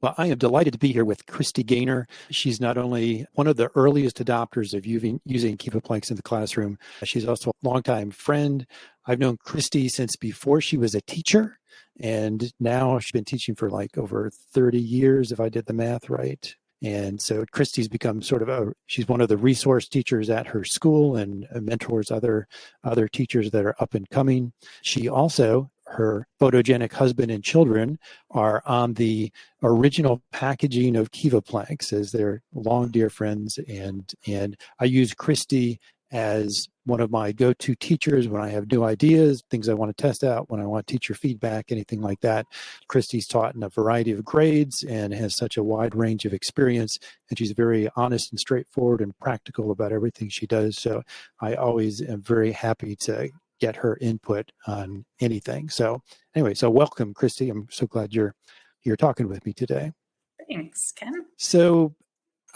Well, I am delighted to be here with Christy Goehner. She's not only one of the earliest adopters of using KEVA Planks in the classroom, she's also a longtime friend. I've known Christy since before she was a teacher, and now she's been teaching for like over 30 years, if I did the math right. And so Christy's become she's one of the resource teachers at her school and mentors other teachers that are up and coming. She also, her photogenic husband and children are on the original packaging of KEVA Planks as their long dear friends. And I use Christy as one of my go-to teachers when I have new ideas, things I want to test out, when I want teacher feedback, anything like that. Christy's taught in a variety of grades and has such a wide range of experience, and she's very honest and straightforward and practical about everything she does. So I always am very happy to get her input on anything. So anyway, so welcome, Christy. I'm so glad you're talking with me today. Thanks, Ken. So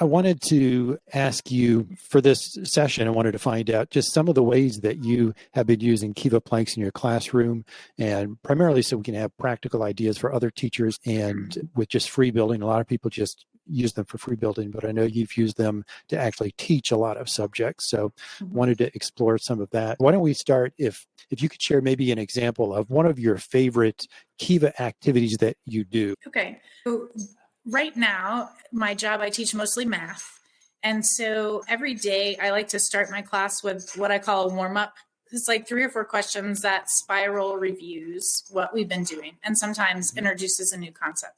I wanted to ask you for this session, I wanted to find out just some of the ways that you have been using KEVA Planks in your classroom, and primarily so we can have practical ideas for other teachers. And with just free building, a lot of people just use them for free building, but I know you've used them to actually teach a lot of subjects. So wanted to explore some of that. Why don't we start, if you could share maybe an example of one of your favorite KEVA activities that you do. Okay. So right now, my job, I teach mostly math. And so every day I like to start my class with what I call a warm-up. It's like 3 or 4 questions that spiral reviews what we've been doing and sometimes introduces a new concept.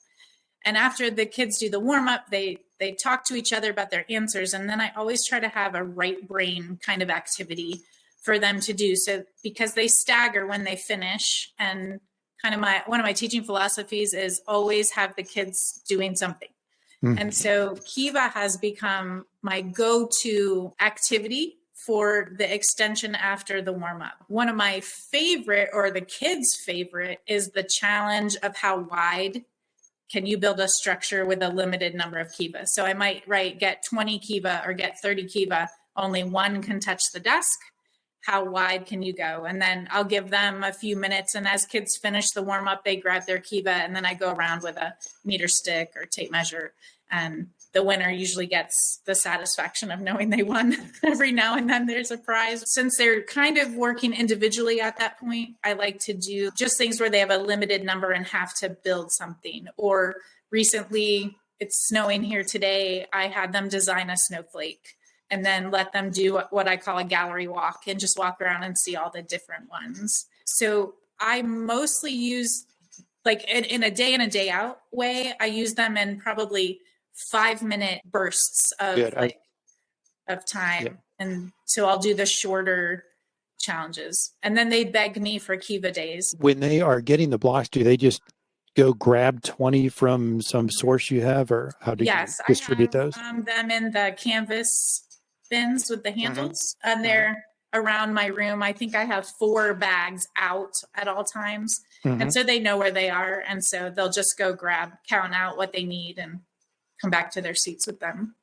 And after the kids do the warm-up, they talk to each other about their answers. And then I always try to have a right brain kind of activity for them to do. So because they stagger when they finish, and kind of one of my teaching philosophies is always have the kids doing something. And so KEVA has become my go-to activity for the extension after the warm-up. One of my favorite, or the kids' favorite, is the challenge of how wide can you build a structure with a limited number of KEVA. So I might get 20 KEVA or get 30 KEVA, only one can touch the desk. How wide can you go? And then I'll give them a few minutes. And as kids finish the warm up, they grab their KEVA, and then I go around with a meter stick or tape measure. And the winner usually gets the satisfaction of knowing they won. Every now and then there's a prize. Since they're kind of working individually at that point, I like to do just things where they have a limited number and have to build something. Or recently, it's snowing here today, I had them design a snowflake, and then let them do what I call a gallery walk and just walk around and see all the different ones. So I mostly use, like in a day out way, I use them in probably 5-minute bursts of time. Yeah. And so I'll do the shorter challenges. And then they beg me for KEVA days. When they are getting the blocks, do they just go grab 20 from some source you have, or how do you distribute those? Them in the canvas bins with the handles, and they're around my room. I think I have 4 bags out at all times. And so they know where they are. And so they'll just go count out what they need and come back to their seats with them.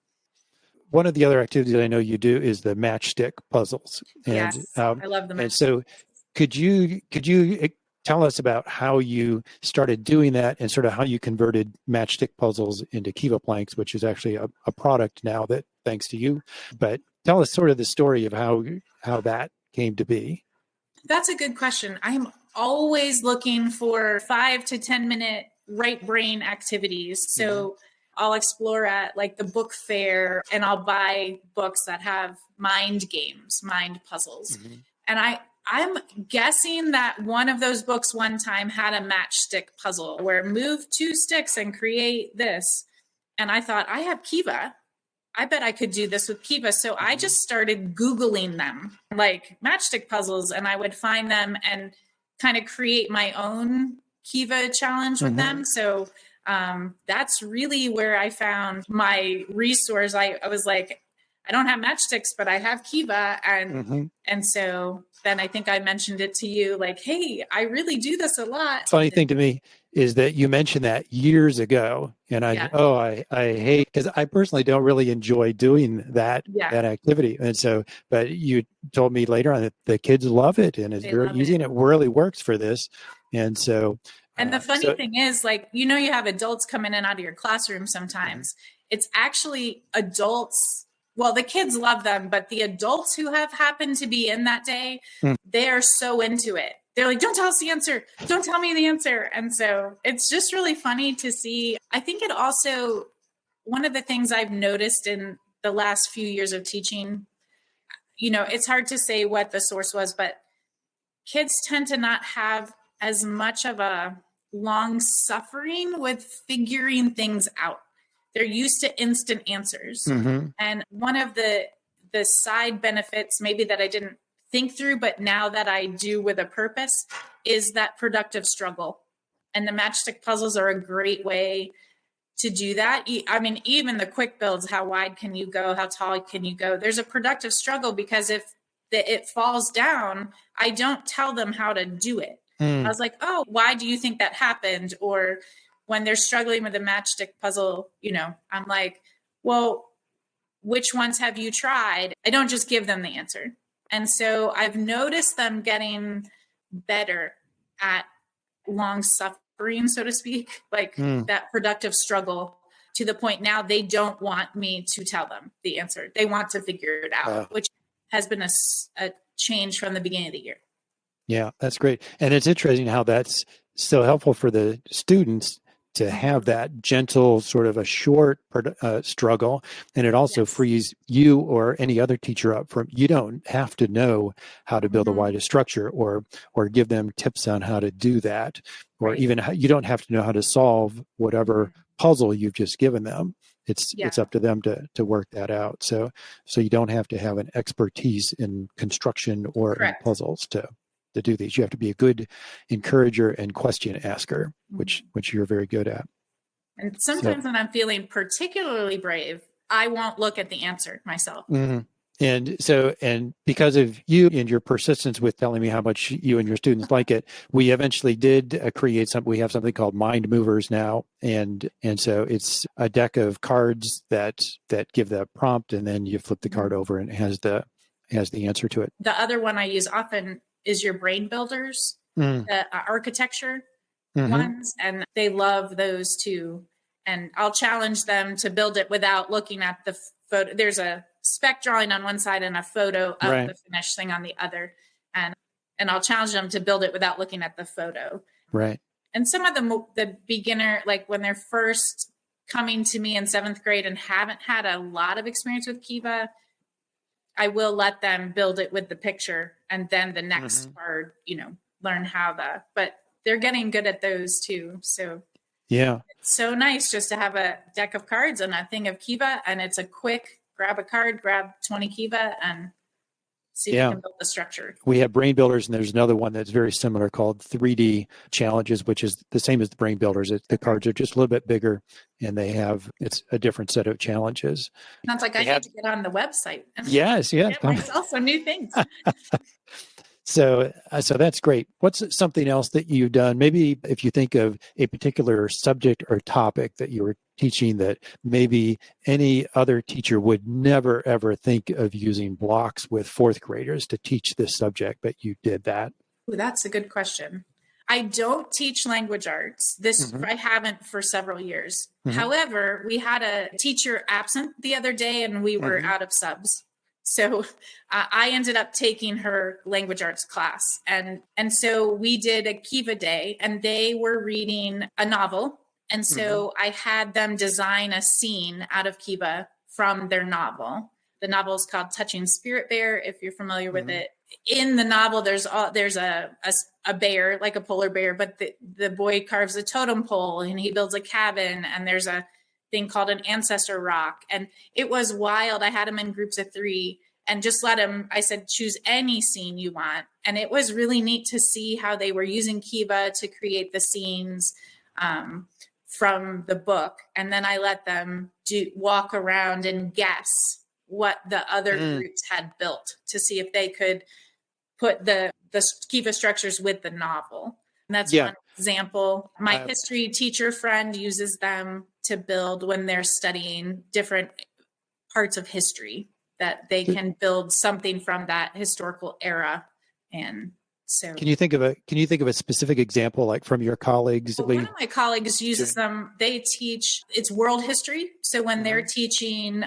One of the other activities I know you do is the matchstick puzzles. And, yes, I love the matchstick. And so could you tell us about how you started doing that and sort of how you converted matchstick puzzles into KEVA Planks, which is actually a product now that thanks to you. But tell us sort of the story of how that came to be. That's a good question. I'm always looking for 5 to 10 minute right brain activities. So I'll explore at like the book fair, and I'll buy books that have mind games, mind puzzles. And I'm guessing that one of those books one time had a matchstick puzzle where move 2 sticks and create this. And I thought, I have KEVA. I bet I could do this with KEVA. So I just started Googling them, like matchstick puzzles, and I would find them and kind of create my own KEVA challenge with them. So that's really where I found my resource. I was like, I don't have matchsticks, but I have KEVA. And so then I think I mentioned it to you, like, hey, I really do this a lot. Funny thing to me is that you mentioned that years ago, and I hate, because I personally don't really enjoy doing that activity. And so, but you told me later on that the kids love it and it's very easy and it really works for this. And so And the funny thing is, like, you have adults coming in and out of your classroom sometimes. It's actually adults. Well, the kids love them, but the adults who have happened to be in that day, they are so into it. They're like, don't tell us the answer. Don't tell me the answer. And so it's just really funny to see. I think it also, one of the things I've noticed in the last few years of teaching, it's hard to say what the source was, but kids tend to not have as much of a long suffering with figuring things out. They're used to instant answers. Mm-hmm. And one of the side benefits, maybe that I didn't think through, but now that I do with a purpose, is that productive struggle. And the matchstick puzzles are a great way to do that. I mean, even the quick builds, how wide can you go? How tall can you go? There's a productive struggle, because if it falls down, I don't tell them how to do it. I was like, oh, why do you think that happened? Or when they're struggling with a matchstick puzzle, I'm like, well, which ones have you tried? I don't just give them the answer. And so I've noticed them getting better at long suffering, so to speak, like that productive struggle, to the point now they don't want me to tell them the answer. They want to figure it out, which has been a change from the beginning of the year. Yeah, that's great. And it's interesting how that's so helpful for the students to have that gentle, sort of a short struggle. And it also frees you or any other teacher up from, you don't have to know how to build the widest structure or give them tips on how to do that. Or even you don't have to know how to solve whatever puzzle you've just given them. It's up to them to work that out. So you don't have to have an expertise in construction or in puzzles to do these. You have to be a good encourager and question asker, which you're very good at. And sometimes when I'm feeling particularly brave, I won't look at the answer myself. And because of you and your persistence with telling me how much you and your students like it, we eventually did create we have something called Mind Movers now. And so it's a deck of cards that give the prompt, and then you flip the card over and it has the answer to it. The other one I use often is your brain builders, the architecture ones, and they love those too. And I'll challenge them to build it without looking at the photo. There's a spec drawing on one side and a photo of the finished thing on the other. And I'll challenge them to build it without looking at the photo. Right. And some of the beginner, like when they're first coming to me in 7th grade and haven't had a lot of experience with KEVA, I will let them build it with the picture, and then the next part, learn how but they're getting good at those too. So it's so nice just to have a deck of cards and a thing of KEVA, and it's a quick grab a card, grab 20 KEVA, and see if you can build the structure. We have brain builders, and there's another one that's very similar called 3D challenges, which is the same as the brain builders. The cards are just a little bit bigger, and it's a different set of challenges. Sounds like I need to get on the website. Yes. Get myself some new things. So that's great. What's something else that you've done? Maybe if you think of a particular subject or topic that you were teaching that maybe any other teacher would never, ever think of using blocks with 4th graders to teach this subject, but you did that. Ooh, that's a good question. I don't teach language arts. I haven't for several years. However, we had a teacher absent the other day and we were out of subs. So I ended up taking her language arts class. And so we did a KEVA day, and they were reading a novel. And so I had them design a scene out of KEVA from their novel. The novel is called Touching Spirit Bear, if you're familiar with it. In the novel, there's a bear, like a polar bear, but the boy carves a totem pole and he builds a cabin, and there's a thing called an ancestor rock. And it was wild. I had them in groups of 3 and just I said, choose any scene you want. And it was really neat to see how they were using KEVA to create the scenes from the book. And then I let them walk around and guess what the other groups had built to see if they could put the KEVA structures with the novel. And that's one example. My history teacher friend uses them to build when they're studying different parts of history, that they can build something from that historical era. And So Can you think of a specific example, like from your colleagues? one of my colleagues uses them. They teach, it's world history. So when they're teaching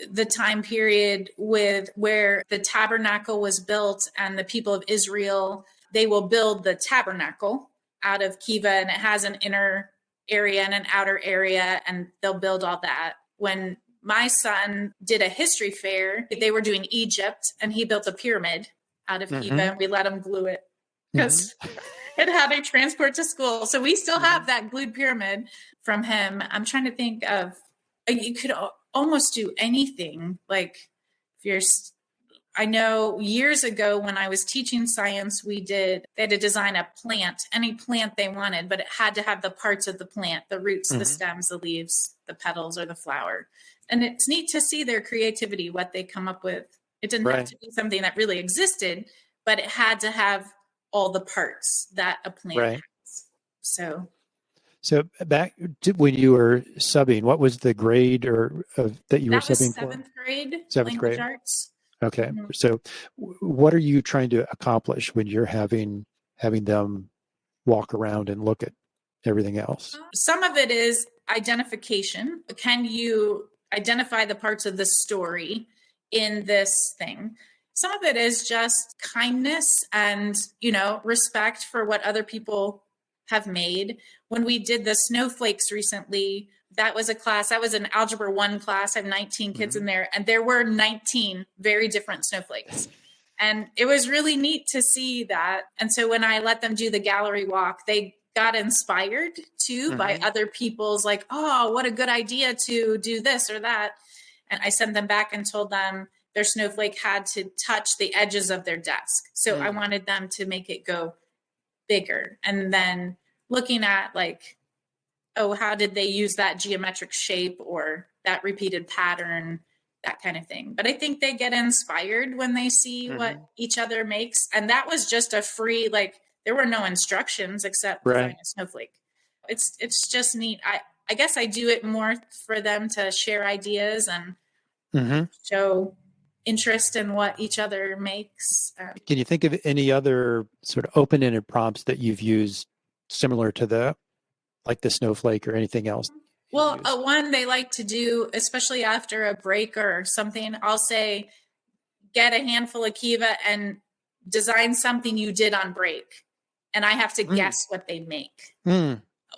the time period with where the tabernacle was built and the people of Israel, they will build the tabernacle out of KEVA, and it has an inner area and an outer area, and they'll build all that. When my son did a history fair, they were doing Egypt, and he built a pyramid out of KEVA, and we let him glue it because it had a transport to school. So we still have that glued pyramid from him. I'm trying to think of, you could almost do anything. Like if you're, I know years ago when I was teaching science, they had to design a plant, any plant they wanted, but it had to have the parts of the plant, the roots, the stems, the leaves, the petals, or the flower. And it's neat to see their creativity, what they come up with. It didn't have to be something that really existed, but it had to have all the parts that a plant has. So back to when you were subbing, what was the grade that you were subbing for? Seventh grade. Seventh grade. Arts. Okay. So what are you trying to accomplish when you're having them walk around and look at everything else? Some of it is identification. Can you identify the parts of the story in this thing? Some of it is just kindness and, respect for what other people have made. When we did the snowflakes recently, that was an Algebra 1 class. I have 19 kids in there, and there were 19 very different snowflakes. And it was really neat to see that. And so when I let them do the gallery walk, they got inspired too by other people's like, oh, what a good idea to do this or that. And I sent them back and told them their snowflake had to touch the edges of their desk. So I wanted them to make it go bigger. And then looking at like, oh, how did they use that geometric shape or that repeated pattern, that kind of thing. But I think they get inspired when they see what each other makes. And that was just a free, like, there were no instructions except find a snowflake. It's just neat. I guess I do it more for them to share ideas and show interest in what each other makes. Can you think of any other sort of open-ended prompts that you've used similar to the snowflake or anything else? Well, one they like to do, especially after a break or something, I'll say, get a handful of KEVA and design something you did on break. And I have to guess what they make.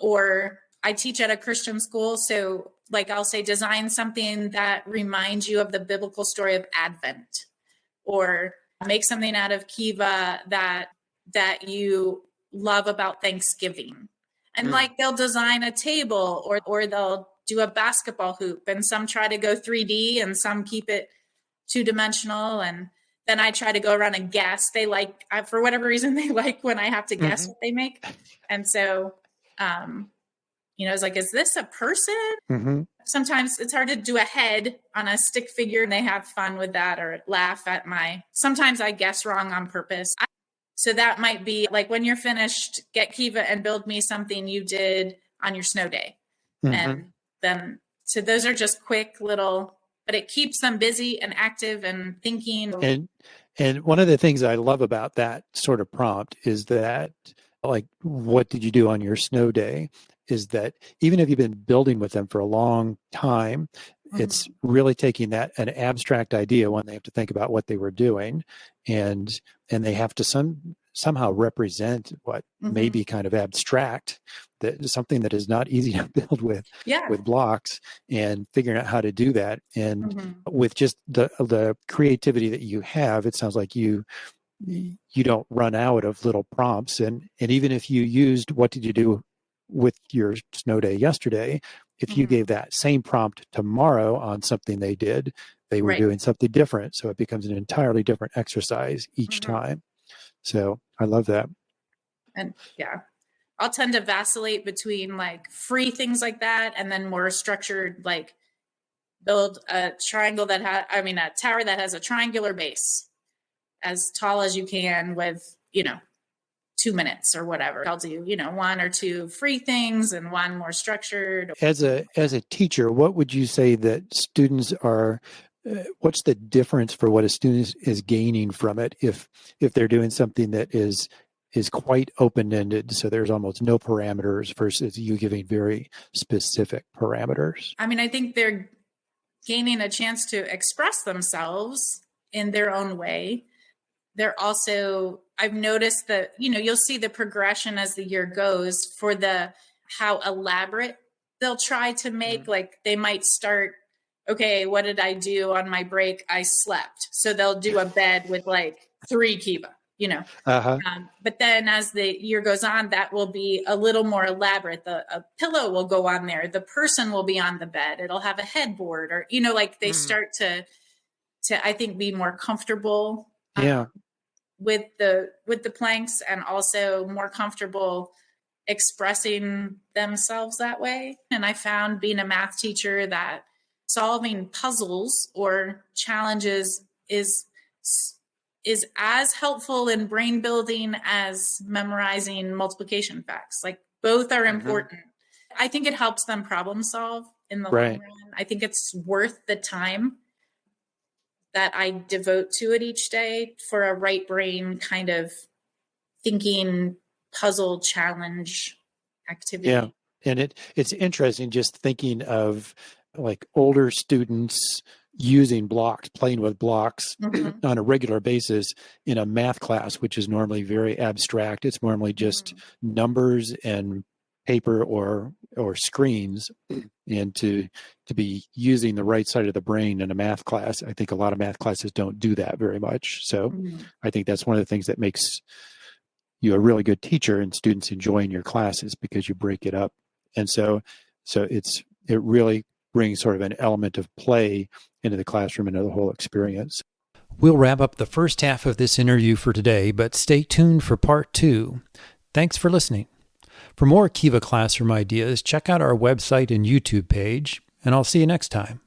Or I teach at a Christian school. So like I'll say, design something that reminds you of the biblical story of Advent, or make something out of KEVA that you love about Thanksgiving. And like they'll design a table or they'll do a basketball hoop, and some try to go 3D and some keep it 2-dimensional. And then I try to go around and guess. They like, for whatever reason, they like when I have to guess what they make. And so, it's like, is this a person? Sometimes it's hard to do a head on a stick figure, and they have fun with that or laugh at sometimes I guess wrong on purpose. So that might be like, when you're finished, get KEVA and build me something you did on your snow day. And then, so those are just quick little, but it keeps them busy and active and thinking. And one of the things I love about that sort of prompt is that, like, what did you do on your snow day? Is that even if you've been building with them for a long time, it's really taking an abstract idea when they have to think about what they were doing, and they have to somehow represent what may be kind of abstract, that something that is not easy to build with blocks, and figuring out how to do that. And with just the creativity that you have, it sounds like you don't run out of little prompts. And even if you used, what did you do with your snow day yesterday, if you gave that same prompt tomorrow on something they did, they were doing something different. So it becomes an entirely different exercise each time. So I love that. And I'll tend to vacillate between like free things like that and then more structured, like build a triangle a tower that has a triangular base as tall as you can with, 2 minutes or whatever. I'll do, 1 or 2 free things and 1 more structured. As a teacher, what would you say that students are what's the difference for what a student is gaining from it if they're doing something that is quite open-ended, so there's almost no parameters versus you giving very specific parameters? I mean, I think they're gaining a chance to express themselves in their own way. They're also, I've noticed that, you'll see the progression as the year goes for how elaborate they'll try to make. Like they might start, okay, what did I do on my break? I slept. So they'll do a bed with like 3 KEVA, Uh-huh. But then as the year goes on, that will be a little more elaborate. A pillow will go on there. The person will be on the bed. It'll have a headboard, or, like they start to, I think, be more comfortable with the planks, and also more comfortable expressing themselves that way. And I found, being a math teacher, that solving puzzles or challenges is as helpful in brain building as memorizing multiplication facts. Like both are important. I think it helps them problem solve in the long run. I think it's worth the time that I devote to it each day for a right brain kind of thinking puzzle challenge activity. Yeah. And it's interesting just thinking of like older students using blocks, playing with blocks on a regular basis in a math class, which is normally very abstract. It's normally just numbers and paper or screens, and to be using the right side of the brain in a math class. I think a lot of math classes don't do that very much. So I think that's one of the things that makes you a really good teacher and students enjoying your classes, because you break it up. And so it really brings sort of an element of play into the classroom and into the whole experience. We'll wrap up the first half of this interview for today, but stay tuned for part 2. Thanks for listening. For more KEVA classroom ideas, check out our website and YouTube page, and I'll see you next time.